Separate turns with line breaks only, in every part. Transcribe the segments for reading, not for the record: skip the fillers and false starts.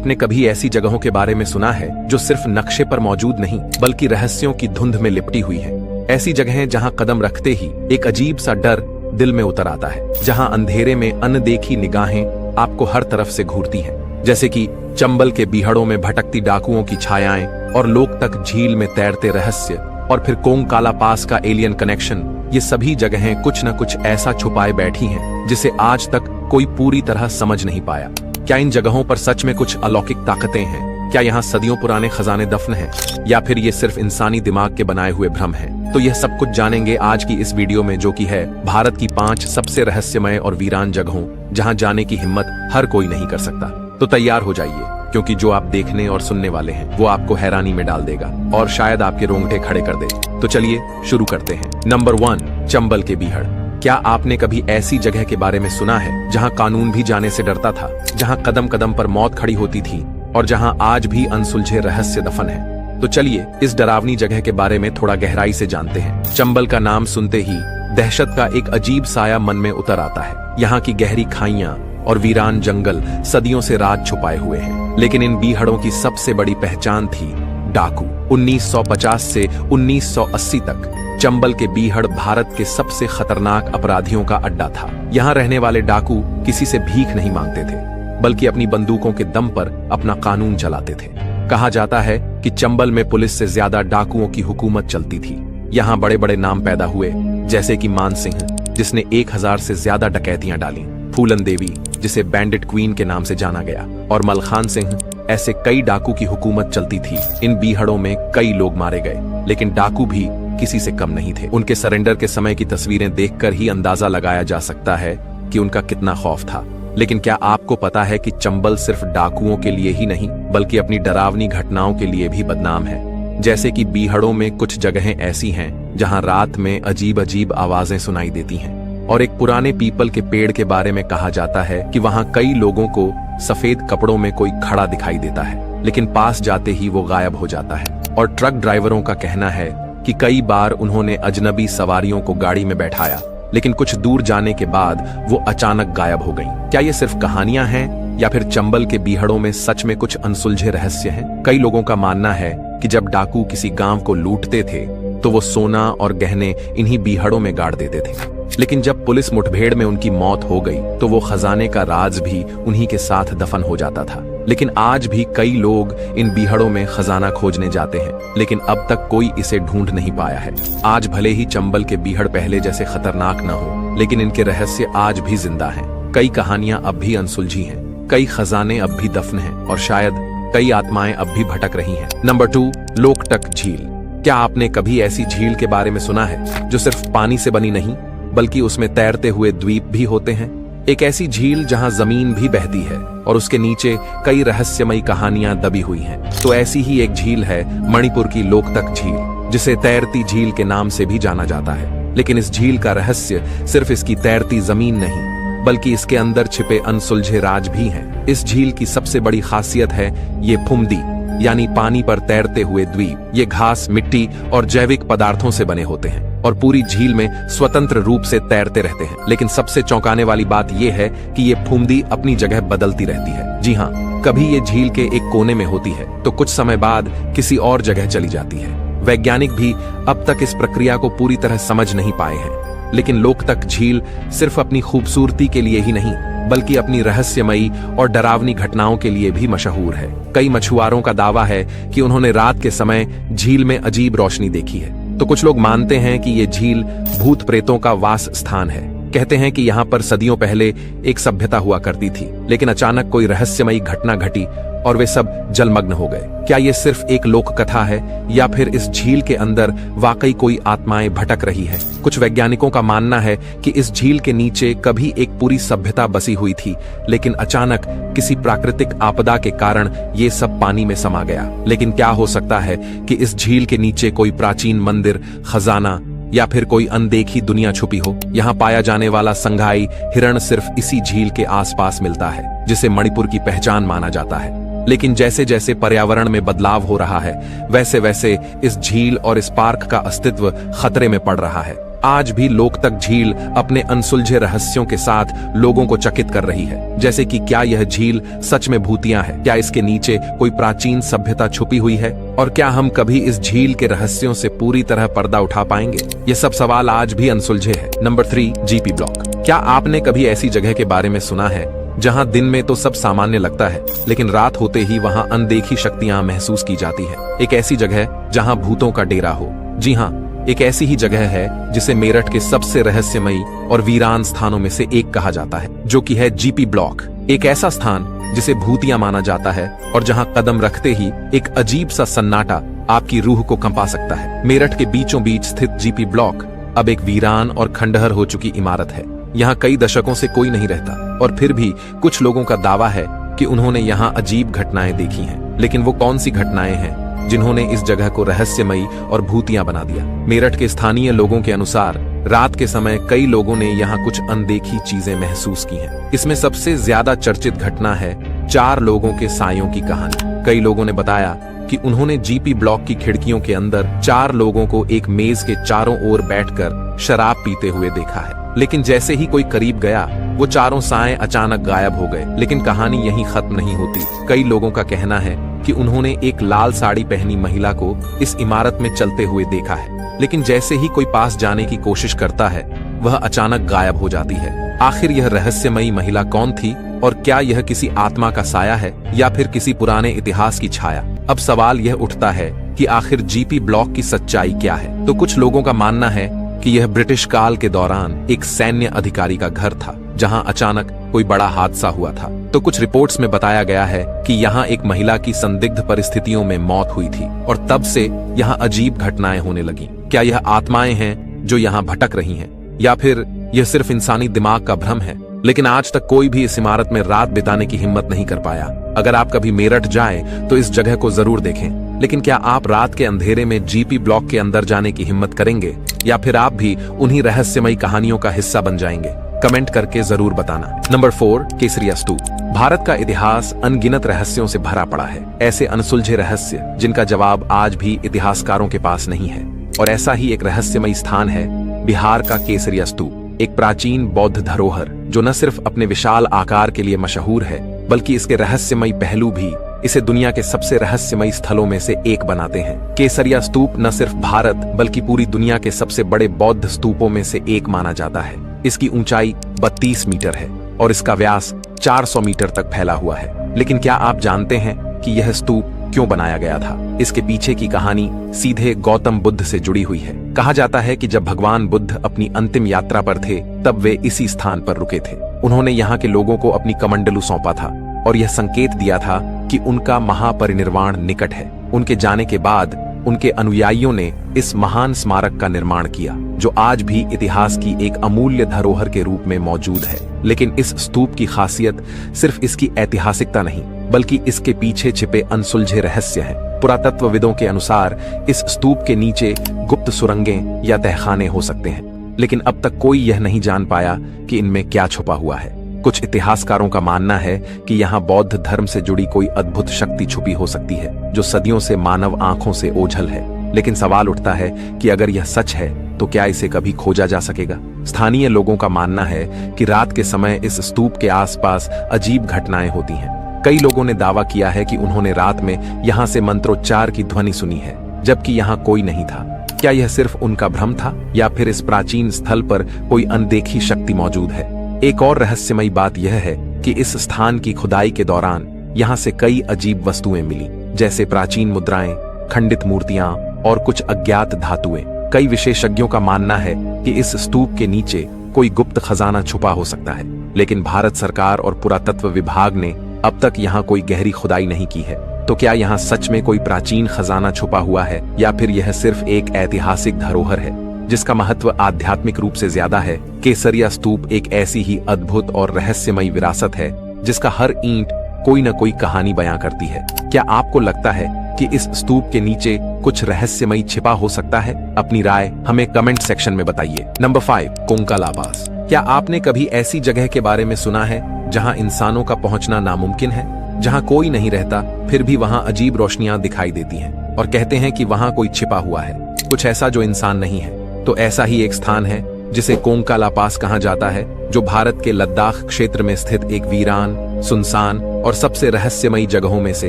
आपने कभी ऐसी जगहों के बारे में सुना है जो सिर्फ नक्शे पर मौजूद नहीं बल्कि रहस्यों की धुंध में लिपटी हुई है? ऐसी जगहें जहां कदम रखते ही एक अजीब सा डर दिल में उतर आता है, जहां अंधेरे में अनदेखी निगाहें आपको हर तरफ से घूरती हैं, जैसे कि चंबल के बीहड़ों में भटकती डाकुओं की छायाएं और लोकतक झील में तैरते रहस्य और फिर कोंगकाला पास का एलियन कनेक्शन। ये सभी जगहें कुछ न कुछ ऐसा छुपाए बैठी हैं जिसे आज तक कोई पूरी तरह समझ नहीं पाया। क्या इन जगहों पर सच में कुछ अलौकिक ताकतें हैं? क्या यहाँ सदियों पुराने खजाने दफन हैं, या फिर ये सिर्फ इंसानी दिमाग के बनाए हुए भ्रम हैं? तो यह सब कुछ जानेंगे आज की इस वीडियो में, जो कि है भारत की 5 सबसे रहस्यमय और वीरान जगहों जहां जाने की हिम्मत हर कोई नहीं कर सकता। तो तैयार हो जाइए, क्योंकि जो आप देखने और सुनने वाले हैं वो आपको हैरानी में डाल देगा और शायद आपके रोंगटे खड़े कर दे। तो चलिए शुरू करते हैं। नंबर 1, चंबल के बीहड़। क्या आपने कभी ऐसी जगह के बारे में सुना है जहां कानून भी जाने से डरता था, जहां कदम कदम पर मौत खड़ी होती थी और जहां आज भी अनसुलझे रहस्य दफन है? तो चलिए इस डरावनी जगह के बारे में थोड़ा गहराई से जानते हैं। चंबल का नाम सुनते ही दहशत का एक अजीब साया मन में उतर आता है। यहाँ की गहरी खाइयां और वीरान जंगल सदियों से राज छुपाए हुए हैं, लेकिन इन बीहड़ों की सबसे बड़ी पहचान थी डाकू। 1950 से 1980 तक चंबल के बीहड़ भारत के सबसे खतरनाक अपराधियों का अड्डा था। यहाँ रहने वाले डाकू किसी से भीख नहीं मांगते थे, बल्कि अपनी बंदूकों के दम पर अपना कानून चलाते थे। कहा जाता है कि चंबल में पुलिस से ज्यादा डाकुओं की हुकूमत चलती थी। यहाँ बड़े बड़े नाम पैदा हुए, जैसे कि मान सिंह, जिसने 1000 से ज्यादा डकैतियां डाली, फूलन देवी, जिसे बैंडिट क्वीन के नाम से जाना गया, और मलखान सिंह। ऐसे कई डाकू की हुकूमत चलती थी। इन बीहड़ों में कई लोग मारे गए, लेकिन डाकू भी किसी से कम नहीं थे। उनके सरेंडर के समय की तस्वीरें देखकर ही अंदाजा लगाया जा सकता है कि उनका कितना खौफ था। लेकिन क्या आपको पता है कि चंबल सिर्फ डाकुओं के लिए ही नहीं बल्कि अपनी डरावनी घटनाओं के लिए भी बदनाम है? जैसे कि बीहड़ों में कुछ जगहें ऐसी हैं जहां रात में अजीब अजीब आवाजें सुनाई देती हैं, और एक पुराने पीपल के पेड़ के बारे में कहा जाता है कि वहां कई लोगों को सफेद कपड़ों में कोई खड़ा दिखाई देता है, लेकिन पास जाते ही वो गायब हो जाता है। और ट्रक ड्राइवरों का कहना है कि कई बार उन्होंने अजनबी सवारियों को गाड़ी में बैठाया, लेकिन कुछ दूर जाने के बाद वो अचानक गायब हो गईं। क्या ये सिर्फ कहानियां हैं, या फिर चंबल के बीहड़ों में सच में कुछ अनसुलझे रहस्य हैं? कई लोगों का मानना है कि जब डाकू किसी गांव को लूटते थे तो वो सोना और गहने इन्हीं बीहड़ों में गाड़ देते थे, लेकिन जब पुलिस मुठभेड़ में उनकी मौत हो गई तो वो खजाने का राज भी उन्हीं के साथ दफन हो जाता था। लेकिन आज भी कई लोग इन बीहड़ों में खजाना खोजने जाते हैं, लेकिन अब तक कोई इसे ढूंढ नहीं पाया है। आज भले ही चंबल के बीहड़ पहले जैसे खतरनाक न हो, लेकिन इनके रहस्य आज भी जिंदा हैं। कई कहानियां अब भी अनसुलझी हैं, कई खजाने अब भी दफन हैं, और शायद कई आत्माएं अब भी भटक रही हैं। नंबर 2, लोकटक झील। क्या आपने कभी ऐसी झील के बारे में सुना है जो सिर्फ पानी से बनी नहीं बल्कि उसमें तैरते हुए द्वीप भी होते हैं? एक ऐसी झील जहां जमीन भी बहती है और उसके नीचे कई रहस्यमयी कहानियां दबी हुई हैं। तो ऐसी ही एक झील है मणिपुर की लोकटक झील, जिसे तैरती झील के नाम से भी जाना जाता है। लेकिन इस झील का रहस्य सिर्फ इसकी तैरती जमीन नहीं, बल्कि इसके अंदर छिपे अनसुलझे राज भी हैं। इस झील की सबसे बड़ी खासियत है ये फुमदी, यानी पानी पर तैरते हुए द्वीप। ये घास, मिट्टी और जैविक पदार्थों से बने होते हैं और पूरी झील में स्वतंत्र रूप से तैरते रहते हैं। लेकिन सबसे चौंकाने वाली बात यह है कि ये फुमदी अपनी जगह बदलती रहती है। जी हाँ, कभी ये झील के एक कोने में होती है तो कुछ समय बाद किसी और जगह चली जाती है। वैज्ञानिक भी अब तक इस प्रक्रिया को पूरी तरह समझ नहीं पाए हैं। लेकिन लोकटक झील सिर्फ अपनी खूबसूरती के लिए ही नहीं बल्कि अपनी रहस्यमयी और डरावनी घटनाओं के लिए भी मशहूर है। कई मछुआरों का दावा है कि उन्होंने रात के समय झील में अजीब रोशनी देखी है। तो कुछ लोग मानते हैं कि ये झील भूत प्रेतों का वास स्थान है। कहते हैं कि यहाँ पर सदियों पहले एक सभ्यता हुआ करती थी, लेकिन अचानक कोई रहस्यमयी घटना घटी और वे सब जलमग्न हो गए। क्या ये सिर्फ एक लोक कथा है, या फिर इस झील के अंदर वाकई कोई आत्माएं भटक रही है? कुछ वैज्ञानिकों का मानना है कि इस झील के नीचे कभी एक पूरी सभ्यता बसी हुई थी, लेकिन अचानक किसी प्राकृतिक आपदा के कारण ये सब पानी में समा गया। लेकिन क्या हो सकता है कि इस झील के नीचे कोई प्राचीन मंदिर, खजाना या फिर कोई अनदेखी दुनिया छुपी हो? यहाँ पाया जाने वाला संघाई हिरण सिर्फ इसी झील के आसपास मिलता है, जिसे मणिपुर की पहचान माना जाता है। लेकिन जैसे जैसे पर्यावरण में बदलाव हो रहा है, वैसे वैसे इस झील और इस पार्क का अस्तित्व खतरे में पड़ रहा है। आज भी लोकतक झील अपने अनसुलझे रहस्यों के साथ लोगों को चकित कर रही है। जैसे कि क्या यह झील सच में भूतिया है? क्या इसके नीचे कोई प्राचीन सभ्यता छुपी हुई है? और क्या हम कभी इस झील के रहस्यों से पूरी तरह पर्दा उठा पाएंगे? ये सब सवाल आज भी अनसुलझे हैं। Number 3, GP block. क्या आपने कभी ऐसी जगह के बारे में सुना है जहां दिन में तो सब सामान्य लगता है, लेकिन रात होते ही वहां अनदेखी शक्तियां महसूस की जाती है? एक ऐसी जगह जहां भूतों का डेरा हो। जी हाँ, एक ऐसी ही जगह है जिसे मेरठ के सबसे रहस्यमयी और वीरान स्थानों में से एक कहा जाता है, जो कि है जीपी ब्लॉक। एक ऐसा स्थान जिसे भूतिया माना जाता है और जहां कदम रखते ही एक अजीब सा सन्नाटा आपकी रूह को कंपा सकता है। मेरठ के बीचों बीच स्थित जीपी ब्लॉक अब एक वीरान और खंडहर हो चुकी इमारत है। यहाँ कई दशकों से कोई नहीं रहता और फिर भी कुछ लोगों का दावा है कि उन्होंने यहाँ अजीब घटनाएं देखी हैं। लेकिन वो कौन सी घटनाएं हैं जिन्होंने इस जगह को रहस्यमयी और भूतिया बना दिया? मेरठ के स्थानीय लोगों के अनुसार रात के समय कई लोगों ने यहाँ कुछ अनदेखी चीजें महसूस की हैं। इसमें सबसे ज्यादा चर्चित घटना है 4 लोगों के सायों की कहानी। कई लोगों ने बताया कि उन्होंने जीपी ब्लॉक की खिड़कियों के अंदर 4 लोगों को एक मेज के चारों ओर बैठकर शराब पीते हुए देखा है। लेकिन जैसे ही कोई करीब गया, वो चारों साए अचानक गायब हो गए। लेकिन कहानी यहीं खत्म नहीं होती। कई लोगों का कहना है कि उन्होंने एक लाल साड़ी पहनी महिला को इस इमारत में चलते हुए देखा है, लेकिन जैसे ही कोई पास जाने की कोशिश करता है, वह अचानक गायब हो जाती है। आखिर यह रहस्यमयी महिला कौन थी और क्या यह किसी आत्मा का साया है या फिर किसी पुराने इतिहास की छाया? अब सवाल यह उठता है कि आखिर जीपी ब्लॉक की सच्चाई क्या है? तो कुछ लोगों का मानना है कि यह ब्रिटिश काल के दौरान एक सैन्य अधिकारी का घर था, जहां अचानक कोई बड़ा हादसा हुआ था। तो कुछ रिपोर्ट्स में बताया गया है कि यहाँ एक महिला की संदिग्ध परिस्थितियों में मौत हुई थी और तब से यहाँ अजीब घटनाएं होने लगी। क्या यह आत्माएं हैं जो यहाँ भटक रही हैं या फिर यह सिर्फ इंसानी दिमाग का भ्रम है? लेकिन आज तक कोई भी इस इमारत में रात बिताने की हिम्मत नहीं कर पाया। अगर आप कभी मेरठ जाएं तो इस जगह को जरूर देखें। लेकिन क्या आप रात के अंधेरे में जीपी ब्लॉक के अंदर जाने की हिम्मत करेंगे या फिर आप भी उन्हीं रहस्यमयी कहानियों का हिस्सा बन जाएंगे? कमेंट करके जरूर बताना। नंबर 4, केसरिया स्तूप। भारत का इतिहास अनगिनत रहस्यों से भरा पड़ा है। ऐसे अनसुलझे रहस्य जिनका जवाब आज भी इतिहासकारों के पास नहीं है। और ऐसा ही एक रहस्यमयी स्थान है बिहार का केसरिया स्तूप, एक प्राचीन बौद्ध धरोहर जो न सिर्फ अपने विशाल आकार के लिए मशहूर है, बल्कि इसके रहस्यमयी पहलू भी इसे दुनिया के सबसे रहस्यमयी स्थलों में से एक बनाते हैं। केसरिया स्तूप न सिर्फ भारत बल्कि पूरी दुनिया के सबसे बड़े बौद्ध स्तूपों में से एक माना जाता है। इसकी ऊंचाई 32 मीटर है और इसका व्यास 400 मीटर तक फैला हुआ है। लेकिन क्या आप जानते हैं कि यह स्तूप क्यों बनाया गया था? इसके पीछे की कहानी सीधे गौतम बुद्ध से जुड़ी हुई है। कहा जाता है कि जब भगवान बुद्ध अपनी अंतिम यात्रा पर थे, तब वे इसी स्थान पर रुके थे। उन्होंने यहाँ के लोगों को अपनी कमंडलू सौंपा था और यह संकेत दिया था कि उनका महापरिनिर्वाण निकट है। उनके जाने के बाद उनके अनुयायियों ने इस महान स्मारक का निर्माण किया, जो आज भी इतिहास की एक अमूल्य धरोहर के रूप में मौजूद है। लेकिन इस स्तूप की खासियत सिर्फ इसकी ऐतिहासिकता नहीं, बल्कि इसके पीछे छिपे अनसुलझे रहस्य हैं। पुरातत्वविदों के अनुसार इस स्तूप के नीचे गुप्त सुरंगें या तहखाने हो सकते हैं, लेकिन अब तक कोई यह नहीं जान पाया कि इनमें क्या छुपा हुआ है। कुछ इतिहासकारों का मानना है कि यहाँ बौद्ध धर्म से जुड़ी कोई अद्भुत शक्ति छुपी हो सकती है, जो सदियों से मानव आंखों से ओझल है। लेकिन सवाल उठता है कि अगर यह सच है तो क्या इसे कभी खोजा जा सकेगा? स्थानीय लोगों का मानना है कि रात के समय इस स्तूप के आसपास अजीब घटनाएं होती हैं। कई लोगों ने दावा किया है कि उन्होंने रात में यहाँ से मंत्रोच्चार की ध्वनि सुनी है, जबकि यहाँ कोई नहीं था। क्या यह सिर्फ उनका भ्रम था या फिर इस प्राचीन स्थल पर कोई अनदेखी शक्ति मौजूद है? एक और रहस्यमयी बात यह है कि इस स्थान की खुदाई के दौरान यहाँ से कई अजीब वस्तुएं मिली, जैसे प्राचीन मुद्राएं, खंडित मूर्तियां और कुछ अज्ञात धातुएं। कई विशेषज्ञों का मानना है कि इस स्तूप के नीचे कोई गुप्त खजाना छुपा हो सकता है, लेकिन भारत सरकार और पुरातत्व विभाग ने अब तक यहाँ कोई गहरी खुदाई नहीं की है। तो क्या यहाँ सच में कोई प्राचीन खजाना छुपा हुआ है या फिर यह सिर्फ एक ऐतिहासिक धरोहर है जिसका महत्व आध्यात्मिक रूप से ज्यादा है? केसरिया स्तूप एक ऐसी ही अद्भुत और रहस्यमयी विरासत है जिसका हर ईंट कोई न कोई कहानी बयां करती है। क्या आपको लगता है कि इस स्तूप के नीचे कुछ रहस्यमयी छिपा हो सकता है? अपनी राय हमें कमेंट सेक्शन में बताइए। नंबर 5, कोंकालाबास। क्या आपने कभी ऐसी जगह के बारे में सुना है जहां इंसानों का पहुंचना नामुमकिन है, जहां कोई नहीं रहता फिर भी वहां अजीब रोशनियां दिखाई देती हैं और कहते हैं कि वहां कोई छिपा हुआ है, कुछ ऐसा जो इंसान नहीं है? तो ऐसा ही एक स्थान है जिसे कोंका ला पास कहा जाता है, जो भारत के लद्दाख क्षेत्र में स्थित एक वीरान, सुनसान और सबसे रहस्यमयी जगहों में से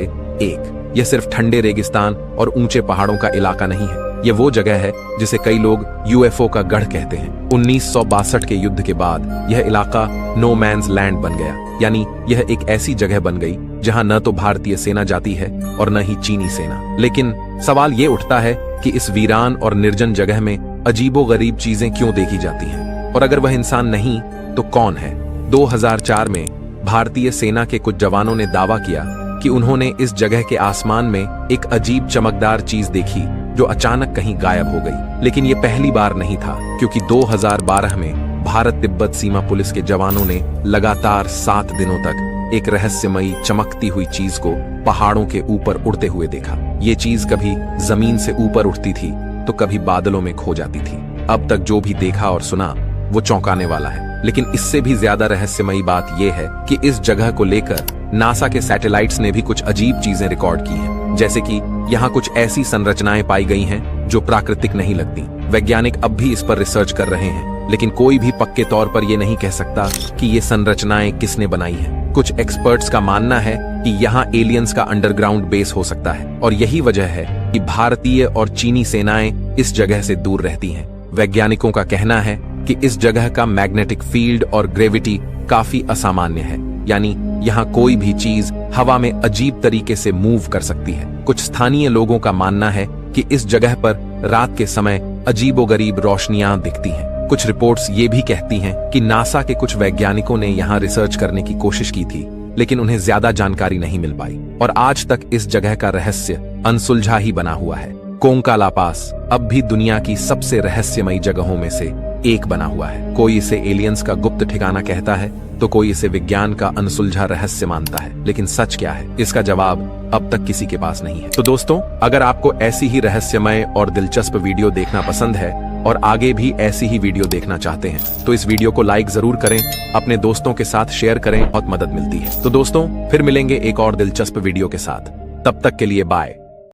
एक। यह सिर्फ ठंडे रेगिस्तान और ऊंचे पहाड़ों का इलाका नहीं है, यह वो जगह है जिसे कई लोग यूएफओ का गढ़ कहते हैं। 1962 के युद्ध के बाद यह इलाका नो मैन्स लैंड बन गया, यानी यह एक ऐसी जगह बन गई जहां न तो भारतीय सेना जाती है और न ही चीनी सेना। लेकिन सवाल ये उठता है कि इस वीरान और निर्जन जगह में अजीबोगरीब चीजें क्यों देखी जाती हैं, और अगर वह इंसान नहीं तो कौन है? 2004 में भारतीय सेना के कुछ जवानों ने दावा किया कि उन्होंने इस जगह के आसमान में एक अजीब चमकदार चीज देखी जो अचानक कहीं गायब हो गई। लेकिन यह पहली बार नहीं था, क्योंकि 2012 में भारत तिब्बत सीमा पुलिस के जवानों ने लगातार 7 दिनों तक एक रहस्यमयी चमकती हुई चीज को पहाड़ों के ऊपर उड़ते हुए देखा। ये चीज कभी जमीन से ऊपर उठती थी तो कभी बादलों में खो जाती थी। अब तक जो भी देखा और सुना वो चौंकाने वाला है। लेकिन इससे भी ज्यादा रहस्यमयी बात यह है कि इस जगह को लेकर नासा के सैटेलाइट्स ने भी कुछ अजीब चीजें रिकॉर्ड की हैं, जैसे कि यहाँ कुछ ऐसी संरचनाएं पाई गई हैं जो प्राकृतिक नहीं लगती। वैज्ञानिक अब भी इस पर रिसर्च कर रहे हैं, लेकिन कोई भी पक्के तौर पर यह नहीं कह सकता कि ये संरचनाएं किसने बनाई हैं। कुछ एक्सपर्ट्स का मानना है कि यहाँ एलियंस का अंडरग्राउंड बेस हो सकता है, और यही वजह है कि भारतीय और चीनी सेनाएं इस जगह से दूर रहती हैं। वैज्ञानिकों का कहना है कि इस जगह का मैग्नेटिक फील्ड और ग्रेविटी काफी असामान्य है, यानी यहाँ कोई भी चीज हवा में अजीब तरीके से मूव कर सकती है। कुछ स्थानीय लोगों का मानना है कि इस जगह पर रात के समय अजीबोगरीब रोशनियां दिखती हैं। कुछ रिपोर्ट्स ये भी कहती हैं कि नासा के कुछ वैज्ञानिकों ने यहाँ रिसर्च करने की कोशिश की थी, लेकिन उन्हें ज्यादा जानकारी नहीं मिल पाई, और आज तक इस जगह का रहस्य अनसुलझा ही बना हुआ है। कोंका ला पास अब भी दुनिया की सबसे रहस्यमयी जगहों में से एक बना हुआ है। कोई इसे एलियंस का गुप्त ठिकाना कहता है, तो कोई इसे विज्ञान का अनसुलझा रहस्य मानता है। लेकिन सच क्या है, इसका जवाब अब तक किसी के पास नहीं है। तो दोस्तों, अगर आपको ऐसी ही रहस्यमय और दिलचस्प वीडियो देखना पसंद है और आगे भी ऐसी ही वीडियो देखना चाहते हैं, तो इस वीडियो को लाइक जरूर करें, अपने दोस्तों के साथ शेयर करें, बहुत मदद मिलती है। तो दोस्तों, फिर मिलेंगे एक और दिलचस्प वीडियो के साथ। तब तक के लिए बाय।